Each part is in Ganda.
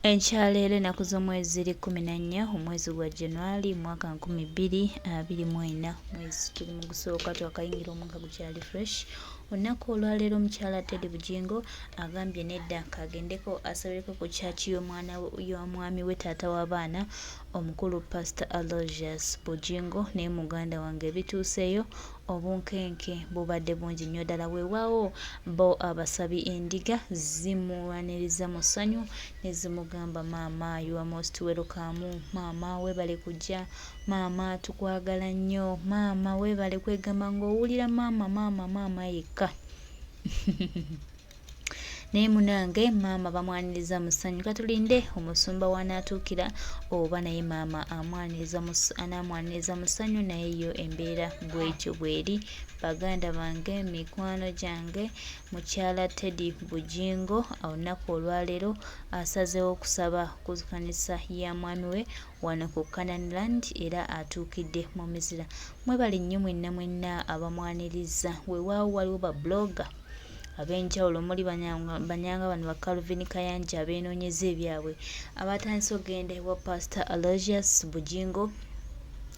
Enkyaleero ennaku z'omwezi 14 omwezi gwa January mwaka 2024 mwezi tuli mu gusooka twakayingira omwaka gukyali fresh. Olunaku olwaleero omukyala Teddy Bugingo agambye nedda kagendeko asabireko ku kyaki y'omwami we taata w'abaana omukulu Pastor Aloysius Bugingo ne muganda wange bituuseeyo obunkenke bubadde bungi nnyo ddala. Weewaawo bo abasabi endiga zimwaniriza mu ssanyu ne zimugamba maama you are most welcome, maama weebale kujja, maama tukwagala nnyo, maama weebale kwegamba ng'owulira maama yekka. Naye munange maama bamwaniriza mu ssanyu, katulinde omusumba wanaatuukira oba naye maama anamwaniriza mu ssanyu naye yo embeera bwetyo bweri. Baganda bange, mikwano gyange, mukyala Teddy Bugingo olunaku olwaleero asazeewo okusaba ku kkanisa ya mwami we wano ku Canaan Land era atuukidde mu Muzila. Mwebale nnyo mwenna abamwaniriza. Weewaawo waliwo ba blogger ab'enjawulo omuli banyanga bano ba Calvin Kayanja abeenoonyeza ebyabwe abatandise okugenda ewa Pastor Aloysius Bugingo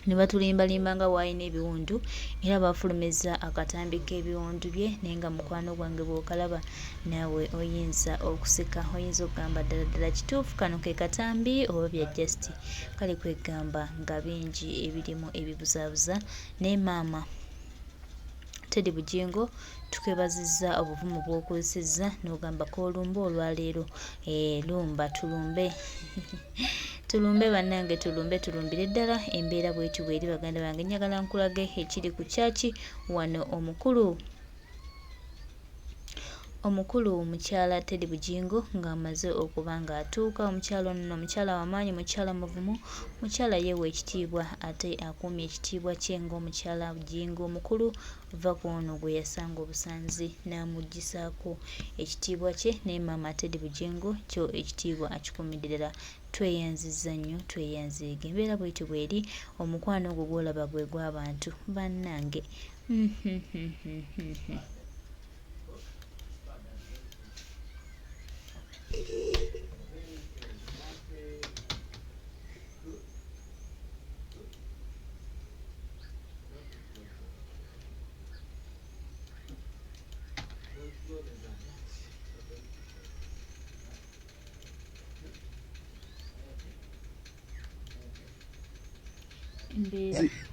ne batulimbalimba nga waayina ebiwundu era bafulumeza akatambi k'ebiwundu bye. naye nga mukwano gwange bw'okalaba naawe oyinza okuseka, oyinza okugamba ddala kituufu kano ke katambi oba bya just kale kwegamba nga bingi ebirimu ebibuzaabuza. naye maama Teddy Bugingo tukebazizza obuvumu bw'okozesezza n'ogamba ko olumba olwaleero. Lumba tulumbe tulumbe bannange, tulumbire ddala embeera bwetyo bweri. Baganda bange, njagala nkulage ekiri ku kyaki wano omukulu mukyala Teddy Bugingo ng'amaze okuba ng'atuuka. Omukyala ono mukyala w'amaanyi, mukyala muvumu, mukyala yeewa ekitiibwa ate akuumye ekitiibwa kye ng'omukyala Bugingo omukulu. Va ku ono gwe yasanga obusanzi n'amuggisaako ekitiibwa kye. naye maama Teddy Bugingo kyo ekitiibwa akikuumidde ddala. Tweyanzizza nnyo, tweyanziige. Embeera bwetyo bweri. Omukwano ogwo gw'olaba gwe gw'abantu bannange.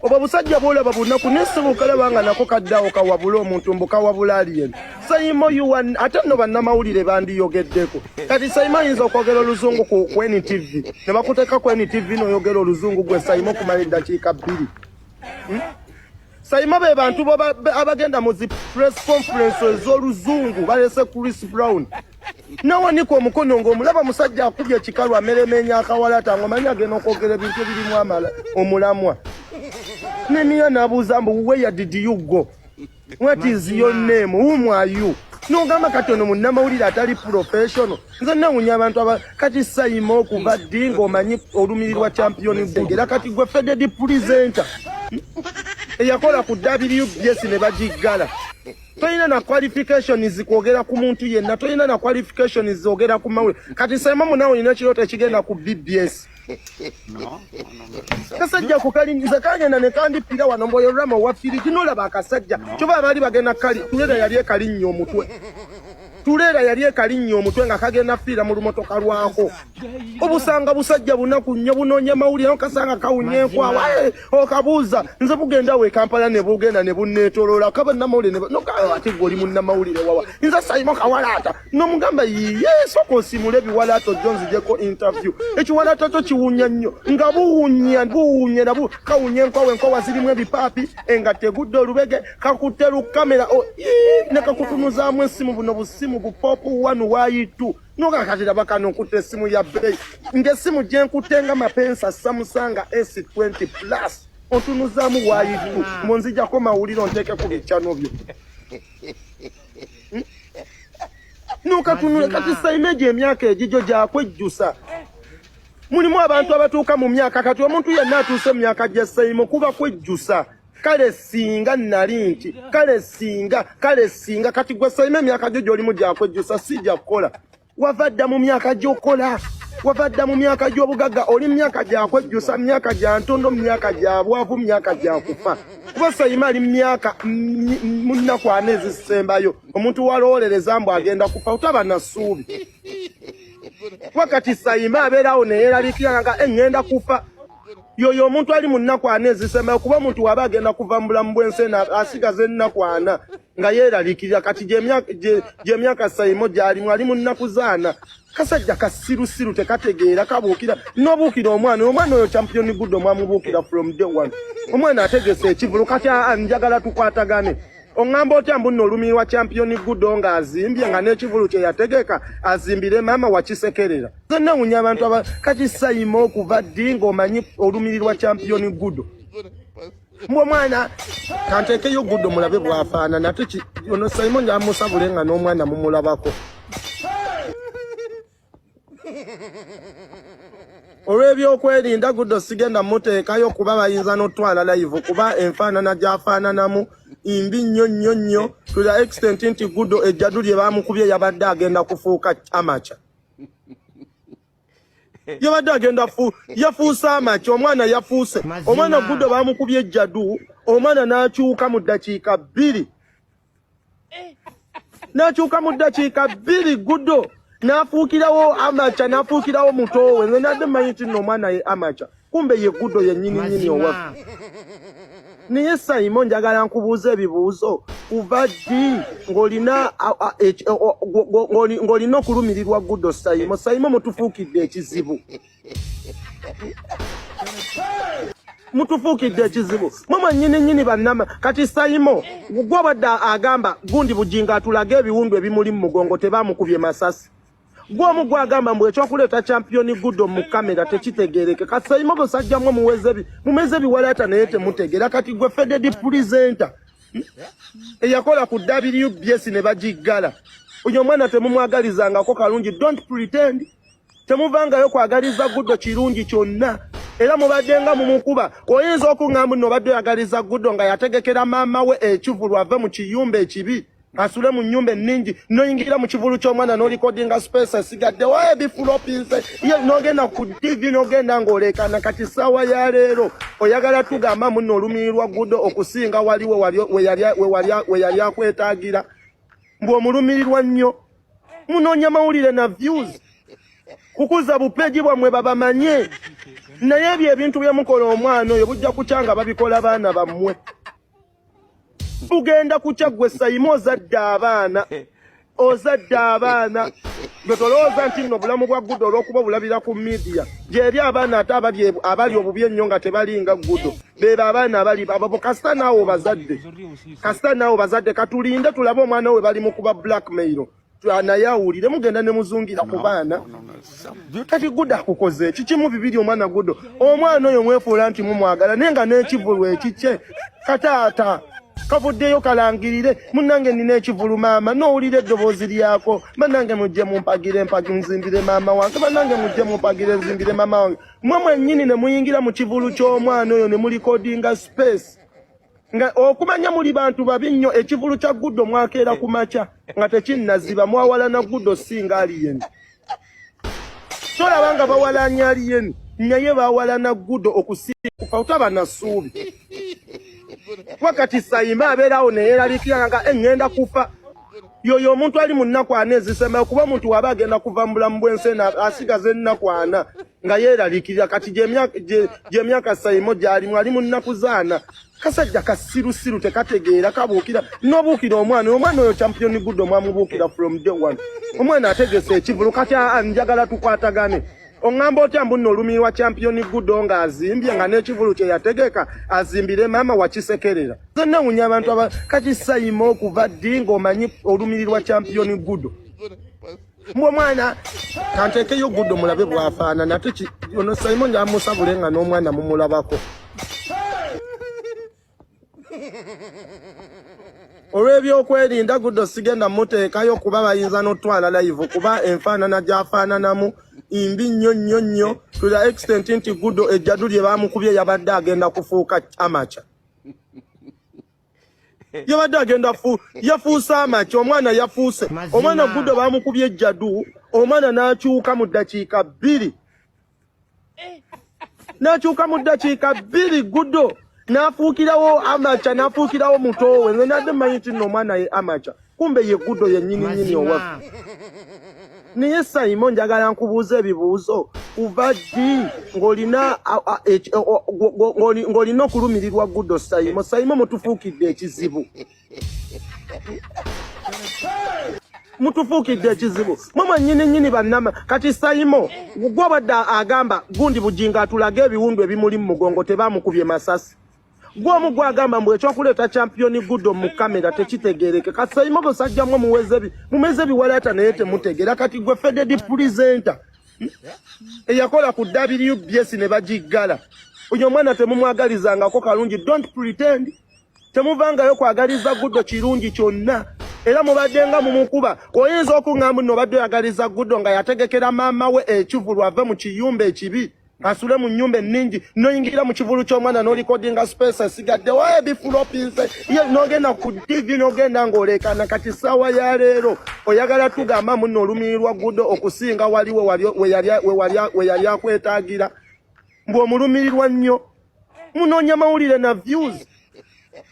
Oba busajja bwolaba bunaku n'essimu kalaba nga nako kaddaawo kawabula omuntu mbukawabula alien sayimo yuwan ate nno bannamawulire bandiyogeddeko. Kati sayimo ayinza okwogera oluzungu ku NTV ne bakuteeka ku NTV n'oyogera oluzungu gwe sayimo kumala eddakiika 2. Sayimo be bantu abagenda mu zi press conference ez'oluzungu balese Chris Brown nawanika omukono ng'omulaba musajja akubye ekikalu ameremenya akawalata ng'omanya agenda okwogera ebintu ebirimu omulamwa. Nemiya n'abuuza mbu where did you go? What is your name? Whom are you? N'ogamba kati ono munnamawulire atali professional. Nze nawunya abantu kati Sayimo okuva ddi ng'omanyi olumirirwa champion League era kati gwe feded presenter eyakola ku WBS ne bagiggala. Toyina na qualifications zikwogera ku muntu yenna, toyina na qualifications zogera ku mawulire. Kati Sayimo munawo ina kirota ekigenda ku BBS. Kasajja kukalingiza kagenda ne kandipira wano mboyo rama wafiri kinolaba akasajja kyoba abali bagenda kali tulera yali ekalinnyo omutwe. Tulera yali ekalinnyo omutwe nga kagenda fira mu lumotoka lwako. Obusanga busajja bunaku nnyo bunoonya mawulire okasanga kawunye nkwawa okabuuza nze bugenda we Kampala ne bugenda ne bunneetoloola kaba namawulire nokawa ate goli munnamawulire wawa nze Sayimo kawalaata n'omugamba yesu kosimule ebiwalaato Jones jeko interview ekiwalaata kyo kiwunya nnyo nga buwunye nabu kawunye nkwawa zirimu ebipaapi engatte egudde olubege kakutte lukamera ne kakutunuzaamu essimu buno busimu bupopu wanu waayitu nokakatira bakano nkutte essimu ya bei ng'essimu gye nkutte nga mapensa Samsung S20 Plus ontunuzaamu waayitu munzijako mawulire onteeke ku biccano byo. Nokatunula kati Sayimo emyaka egigyo gyakwejjusa. Mulimu abantu abatuuka mu myaka kati omuntu yenna atuuse mu myaka gya Sayimo kuba kwejjusa. Kale singa nali nti kale singa kati gwe Sayimo emyaka gyo gy'olimu gyakwejjusa si gya kukola. Wava dda mu myaka gy'okola. wavadda mu myaka gy'obugagga oli myaka gya kwejjusa myaka gya ntondo myaka gya bwavu myaka gya kufa kuba Sayima ali myaka munnaku ana ezisembayo omuntu walowoleleza mbu agenda kufa utaba na ssuubi wakati Sayima abeerawo neyeeralikira nga engenda kufa yoyo omuntu ali munnaku ana ezisembayo kuba omuntu waba agenda kuva mu bulamu bw'ensi asigaza ennaku ana nga yeeralikirira kati gy'emyaka Sayima gy'alimu ali munnaku zaana kasajja kasirusiru tekategeera kabuukira n'obuukira omwana oyo champion good omwamubuukira from day one omwana ategese ekivulu kati njagala tukwatagane oŋŋamba otya mbu nno olumirirwa champion good nga azimbye nga n'ekivulu kye yategeka azimbire maama wakisekerera nze newunya abantu kati Sayima okuva ddi ng'omanyi olumirirwa champion good mbwe omwana kanteekeyo good mulabe bwafaanana ate ono Sayima njamusabule nga n'omwana mumulabako olw'ebyokwerinda Good sigenda muteekayo kuba bayinza n'otwala live kuba enfaanana gy'afaananamu imbi nnyo to the extent nti Good ejjadu lye baamukubye yabadde agenda kufuuka amaca yabadde agenda yafuuse amaca omwana yafuuse omwana Good baamukubye ejjadu omwana n'akyuka mu ddakiika 2 Good nafuukirawo amaca nafuukirawo mutowe nze nadde mmanyi nti nno omwana ye amaca kumbe ye Good yennyini owaffe naye Sayima njagala nkubuuza ebibuuzo kuva ddi ng'olina okulumirirwa Good Sayima mutufuukidde ekizibu mama nyini bannama kati Sayima gwe badde agamba gundi Bugingo atulage ebiwundu ebimuli mu mugongo tebaamukubye masasi gwomu gwagamba mbu ekyokuleeta champion Good mu kamera tekitegereke kati Sayima bosajjamu mumeze ebiwalaata naye temutegeera kati gwe feded presenter eyakola ku WBS ne bagiggala oyo omwana temumwagalizangako kalungi don't pretend temuvangayo kwagaliza Good kirungi kyonna era mubaddenga mumukuba oyinza okuŋŋamba nno obadde oyagaliza Good nga yategekera maama we ekivulu ave mu kiyumba ekibi asule mu nnyumba enningi noyingira mu kivulu ky'omwana n'olikodinga space esigadde waye bifulopinse ye n'ogenda ku TV n'ogenda ng'olekana kati ssaawa ya leero oyagala tugamba muno olumirirwa Good okusinga waliwe we yali akwetaagira mbwe omulumirirwa nnyo munoonya mawulire na views kukuza bupeji bwammwe babamanye naye ebyo ebintu byemukola omwana oyo bujja kukyanga babikola baana bammwe bugenda kukya gwe Sayima ozadde abaana gwe tolowooza nti nno obulamu bwa Good olw'okuba obulabira ku media gyeri abaana ate abali obubi ennyo nga tebalinga Good beebo abaana abali abo kasita naawe bazadde katulinde tulabe omwana we bali mu kuba blackmail naye awulire mugenda ne muzungira ku baana kati Good akukoze kikimu bibiri omwana Good omwana oyo mwefuula nti mumwagala naye nga n'ekivulu ekikye kataata kavuddeyo kalangirire munnange nina ekivulu maama n'owulira eddoboozi lyako bannange mujje mumpagire nzimbire maama wange bannange mujje mumpagire nzimbire maama wange mmwe mwennyini ne muyingira mu kivulu ky'omwana oyo ne mulikodinga space nga okumanya muli bantu babi nnyo ekivulu kya Good mwakeera ku makya nga tekinnaziba mwawalana Good singa aliyeni tolaba nga bawalanya aliyeni naye bawalana Good okusinga kufa utaba na ssuubi wakati Sayima abeerawo neyeeralikira nga engenda kufa yoyo omuntu ali mu nnaku ana ezisembayo kuba omuntu waba agenda kuva mu bulamu bw'ensi asigaza ennaku ana nga yeeralikirira kati gy'emyaka Sayima gy'alimu ali mu nnaku zaana kasajja kasirusiru tekategeera kabuukira n'obuukira omwana oyo champion Good omwamubuukira from day one omwana ategese ekivulu kati njagala tukwatagane oŋŋamba otya mbu nno olumirirwa champion Good nga azimbye nga n'ekivulu kye yategeka azimbire maama wakisekerera nze newunya abantu kati Sayima okuva ddi ng'omanyi olumirirwa champion Good mbwe omwana kanteekeyo Good mulabe bwafaanana ate ono Sayima njamusabule nga n'omwana mumulabako olw'ebyokwerinda Good sigenda muteekayo kuba bayinza n'otwala live kuba enfaanana gy'afaananamu imbi nnyo to the extent nti Good ejjadu lye baamukubye yabadde agenda kufuuka amaca yabadde agenda yafuusa amaki omwana yafuuse omwana Guddo bamukubye ejjadu omwana n'akyuka mu ddakiika 2 n'akyuka mu ddakiika 2 Guddo n'afuukirawo amaca n'afuukirawo mutowe nze nadde mmanyi nti nno omwana ye amaca kumbe ye Guddo yennyini owaffe naye Simon njagala nkubuuza ebibuuzo kuva ddi ng'olina okulumirirwa Guddo Simon mutufuukidde ekizibu mutufuukidde ekizibu mama nnyini bannama kati Simon gwe obadde agamba gundi Bugingo atulage ebiwundu ebimuli mu mugongo tebaamukubye masasi gwe omu gwagamba mbu ekyokuleeta champion Guddo mu kamera tekitegereke kati Simon basajjamu mumeze ebiwalaata naye temutegeera kati gwe feded presenter eyakola ku WBS ne bagiggala oyo omwana temumwagalizangako kalungi don't pretend temuvangayo kwagaliza Guddo kirungi kyonna era mubadde nga mumukuba oyinza okuŋŋamba nno obadde oyagaliza Guddo nga yategekera maama we ekivulu ave mu kiyumba ekibi asule mu nnyumba enningi noyingira mu kivulu ky'omwana n'olikodinga space esigadde waye bifulopinse ye n'ogenda ku TV n'ogenda ng'olekana kati ssaawa ya leero oyagala tugamba muno olumirirwa Guddo okusinga waliwo we yali akwetaagira mbu omulumirirwa nnyo munoonya mawulire na views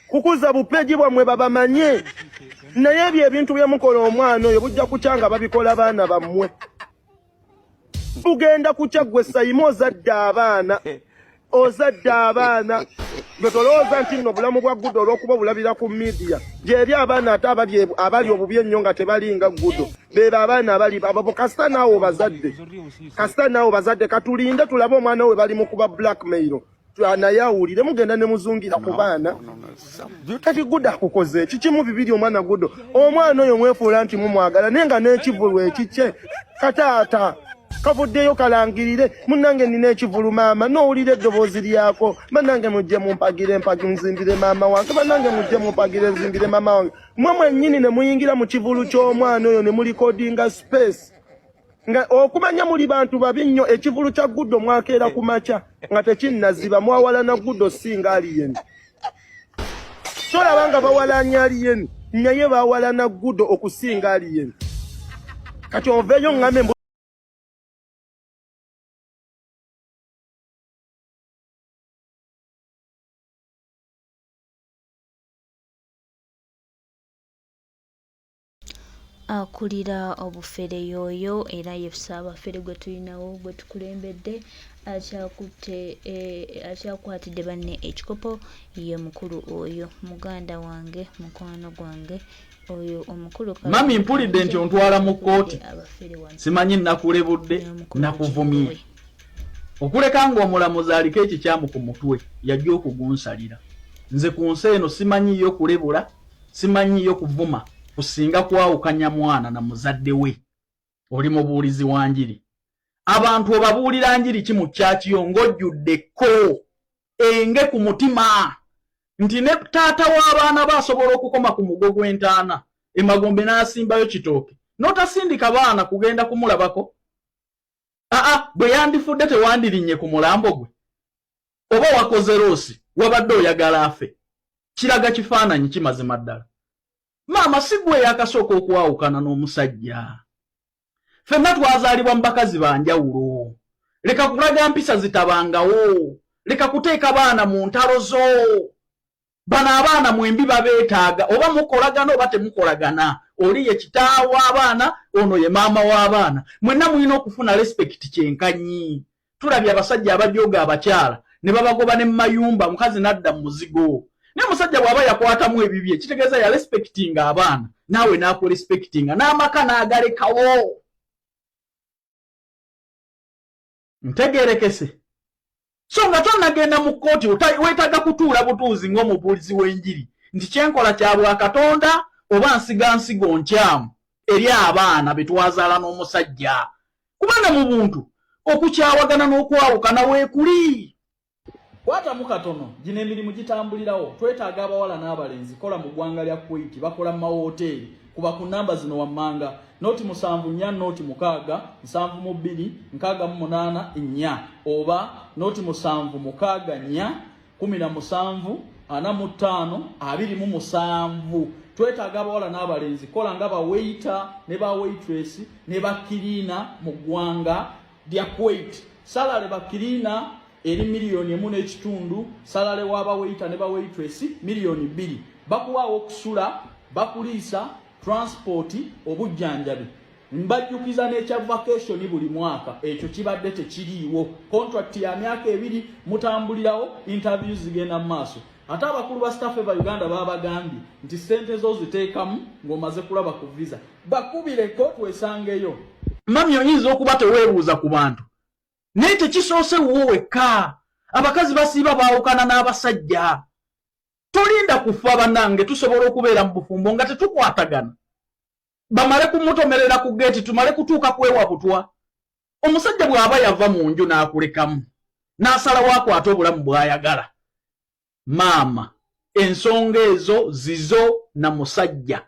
kukuza bupeji bwamwe babamanye naye ebyo ebintu byemukola omwana oyo bujja kukyanga babikola baana bammwe bugenda kukya gwe Simon ozadde abaana gwe tolowooza nti nno obulamu bwa Guddo olw'okuba obulabira ku media gyeri abaana ate abali obubi ennyo nga tebalinga Guddo beeba abaana abali abo kasita naawe bazadde katulinde tulabe omwana we bali mu kuba blackmail naye awulire mugenda ne muzungira ku baana kati Guddo akukoze kikimu bibiri omwana Guddo omwana oyo mwefuula nti mumwagala naye nga n'ekivulu ekikye kataata kavuddeyo kalangirire munnange nina ekivulu maama n'owulira eddoboozi lyako bannange mujje mumpagire nzimbire maama wange bannange mujje mumpagire nzimbire maama wange mwe mwennyini ne muyingira mu kivulu ky'omwana oyo ne mulikodinga space nga okumanya muli bantu babi nnyo ekivulu kya Guddo mwakeera ku makya nga tekinnaziba mwawalana Guddo singa aliyeni tolaba nga bawalanya aliyeni naye bawalana Guddo okusinga aliyeni kati oveeyo ŋŋambe akulira obufere yoyo era yefusaba fere gwe tulinawo gwe tukulembedde akyakwatidde banne ekikopo ye mukulu oyo muganda wange mukwano gwange oyo omukulu mami mpulidde nti ontwala mu kkooti simanyi nakulebudde nakuvumye okuleka ng'omulamuzi aliko ekikyamu ku mutwe yajja okugunsalira nze ku nsi eno simanyiyo kulebula simanyiyo kuvuma kusinga kwawukanya mwana na muzadde we oli mubuulizi wa njiri abantu obabuulira njiri ki mu kyakiyo ng'ojjuddeko enge ku mutima nti ne taata w'abaana basobola okukoma ku mugo gw'entaana emagombe n'asimbayo kitooke n'otasindika baana kugenda kumulabako bwe yandifudde tewandirinnye ku mulambo gwe oba wakoze loosi wabadde oyagala afe kiraga kifaananyi kimazima ddala maama si gwe yakasooka okwawukana n'omusajja ffenna twazaalibwa mu bakazi banjawulo leka kulaga mpisa zitabangawo leka kuteeka baana mu ntalo zo bano abaana mwembi babeetaaga oba mukolagana oba temukolagana oli ye kitaawa w'abaana ono ye maama w'abaana mwenna mulina okufuna respect kyenkanyi tulabye abasajja abajooga abakyala ne babagoba ne mu mayumba mukazi n'adda mu muzigo naye musajja bw'aba yakwatamu ebibye kitegeeza ya respectinga abaana naawe naako respectinga n'amaka n'agalekawo ntegeerekese so nga tonnagenda mu kkooti weetaaga kutuula butuuzi ng'omubuulizi w'enjiri nti kyenkola kya bwakatonda oba nsigansigo nkyamu eri abaana be twazaala n'omusajja kubanga mu buntu okukyawagana n'okwawukana weekuli kwatamu katono gino emirimu gitambulirawo twetaaga abawala n'abalenzi kola mu ggwanga lya Kuwait bakola mu mawoteeri kuba ku namba zino wammanga noti 74 noti 6 72 68 4 oba noti 76 4 17 45 27 twetaaga abawala n'abalenzi kola nga ba waiter ne ba waitress ne ba cleaner mu ggwanga lya Kuwait. Salale ba cleaner eri $1.5 million, salale w'aba waiter ne ba waitress $2 million. Bakuwaawo okusula, bakuliisa, transport, obujjanjabi. Mbajjukiza n'ekya vacation buli mwaka ekyo kibadde tekiriiwo. Contract ya myaka 2 mutambulirawo, interviews zigenda mu maaso. Ate abakulu ba staff ba Uganda babagambye nti sente zo ziteekamu ng'omaze kulaba ku visa. Bakubireko twesangeyo. Mami oyinza okuba teweebuuza ku bantu. Naye tekisoose wo wekka. Abakazi basiiba baawukana n'abasajja. Tolinda kufa bannange tusobola okubeera mu bufumbo nga tetukwatagana. Bamale kumutomerera ku gate tumale kutuuka kwewa butwa. Omusajja bw'aba yava mu nju n'akulekamu. N'asala wakwata obulamu bw'ayagala. Mama, ensonga ezo zizo na musajja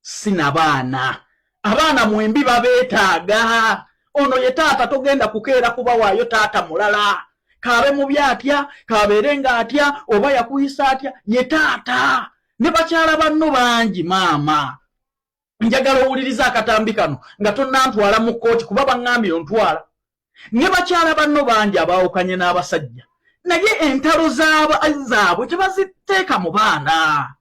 sina baana. Abaana mwembi babeetaaga. Ono ye taata togenda kukeera kuba waayo taata mulala. Kaabe mu byatya, kaabeerenga atya, oba yakuyisa atya, ye taata. Ne bakyala banno bangi maama. Njagala owuliriza akatambi kano nga tonnantwala mu kkooti kuba baŋŋambye ontwala. Ne bakyala banno bangi abaawukanye n'abasajja. Naye entalo zaabwe tebaziteeka mu baana.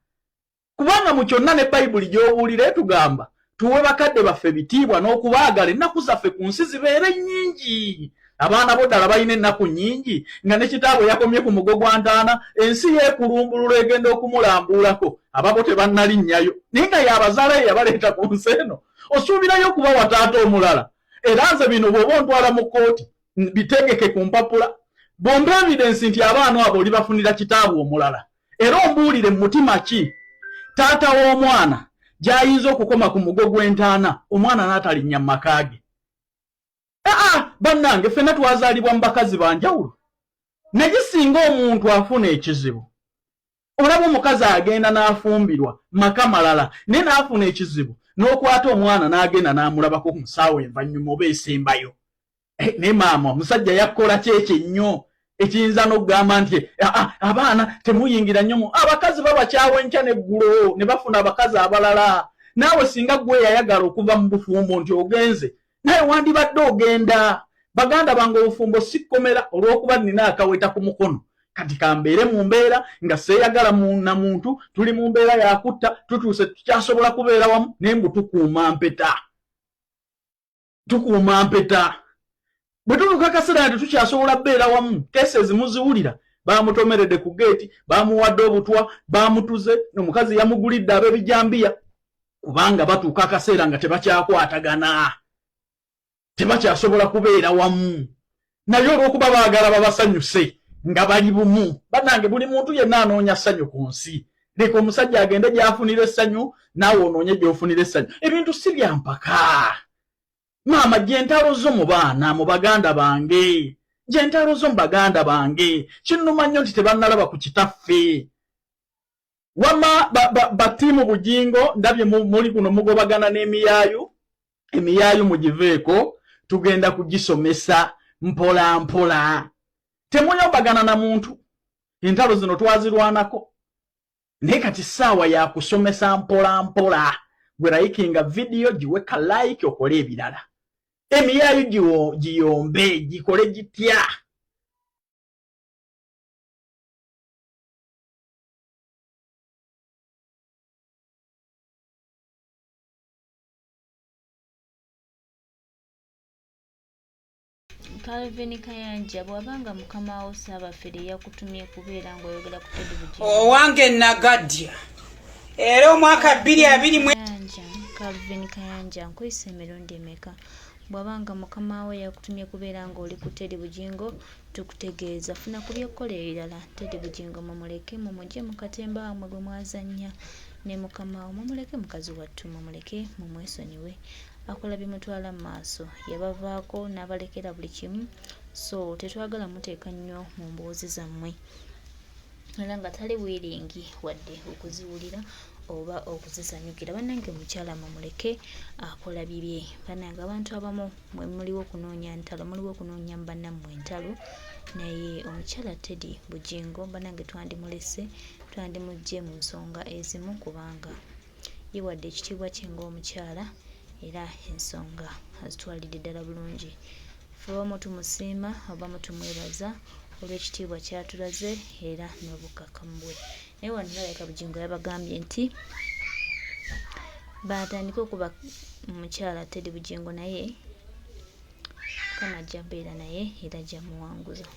Kubanga mu kyonna ne Bayibuli gy'obuulira etugamba tuwe bakadde baffe bitiibwa n'okubaagala ennaku zaffe ku nsi zibeere nnyingi. Abaana bo ddala balina ennaku nnyingi nga ne kitaabwe yakomye ku mugo gwa ntaana ensi yeekulumbulula egenda okumulambuulako ababo tebannalinnyayo naye nga y'abazaala ye yabaleeta ku nsi eno osuubirayo okuba wa taata omulala. Era nze bino bw'oba ontwala mu kkooti bitegeke ku mpapula bombe evidence nti abaana abo oli bafunira kitaabwe omulala. Era ombuulire mu mutima ki taata w'omwana gy'ayinza okukoma ku mugo gw'entaana omwana n'atalinnya mu maka ge. Bannange ffenna twazaalibwa mu bakazi banjawulo. Naye singa omuntu afuna ekizibu olaba omukazi agenda n'afumbirwa maka malala naye n'afuna ekizibu n'okwata omwana n'agenda n'amulabako ku musaawa envannyuma oba esembayo. Naye maama omusajja yakkola kyekyo nnyo ekiyinza n'okugamba nti abaana temuyingira nnyo mu abakazi babakyawa enkya n'eggulo ne bafuna abakazi abalala. Naawe singa ggwe yayagala okuva mu bufumbo nti ogenze naye wandibadde ogenda. Baganda bange obufumbo sikkomera olw'okuba nina akaweta ku mukono. Kati kambeere mu mbeera nga seeyagala na muntu tuli mu mbeera yakutta tutuuse tukyasobola kubeera wamu naye mbu tukuuma mpeta. Tukuuma mpeta. Bwe tuluka kaseera nti tukyasobola beera wamu kese ezimuziwulira baamutomeredde ku geeti baamuwadde obutwa baamutuze omukazi yamugulidde ab'ebijambiya kubanga batuuka akaseera nga tebakyakwatagana. Tebakyasobola kubeera wamu. Naye olw'okuba baagala babasanyuse nga bali bumu. Bannange buli muntu yenna anoonya ssanyu ku nsi. Leka omusajja agende gy'afunira essanyu naawe onoonye gy'ofunira essanyu. Ebintu si bya mpaka. Maama gy'entalo zo mu baana mu baganda bange. Gy'entalo zo mu baganda bange. Kinnuma nnyo nti tebannalaba ku kitaffe. Wama batiimu Bugingo ndabye muli kuno mugobagana n'emiyaayu. Emiyaayu mugiveeko. Tugenda kugisomesa mpola mpola. Temuyombagana na muntu. Entalo zino twazirwanako. Naye kati ssaawa ya kusomesa mpola mpola. Gwe layikinga video giweka like okole ebirala. Emiyaayu giyombe gikole gitya. Calvin Kayanja bwabanga mukama wo Ssaabafere yakutumye kubeera ng'oyogera ku Teddy Bugingo. Owange nagadya. Era omwaka 2020 Calvin Kayanja nkuyise emirundi emeka. Bwabanga mukama wo yakutumye kubeera ng'oli ku Teddy Bugingo tukutegeeza funa ku byokkola ebirala. Teddy Bugingo mumuleke mumugye mu katemba mwe gwe mwazannya ne mukama wo mumuleke mukazi wattu mumuleke mumwesonyiwe. Akola bimutwala mu maaso yabavaako n'abalekera buli kimu so tetwagala muteeka nnyo mu mboozi zammwe era nga tali wiringi wadde okuziwulira oba okuzisanyukira. Bannange mukyala mumuleke akola bibye. Bannange abantu abamu mwe muliwo okunoonya ntalo muliwo okunoonya bannammwe entalo naye omukyala Teddy Bugingo bannange twandimulese twandimugye mu nsonga ezimu kubanga yewadde ekitiibwa kye ng'omukyala era ensonga azitwalidde ddala bulungi. Ffe abamu tumusiima abamu tumwebaza olw'ekitiibwa kyatulaze era n'obukkakkamu bwe. Naye wano nalabika Bugingo yabagambye nti batandike okuba omukyala Teddy Bugingo naye Mukama ajja mbeera naye era ajja muwanguza.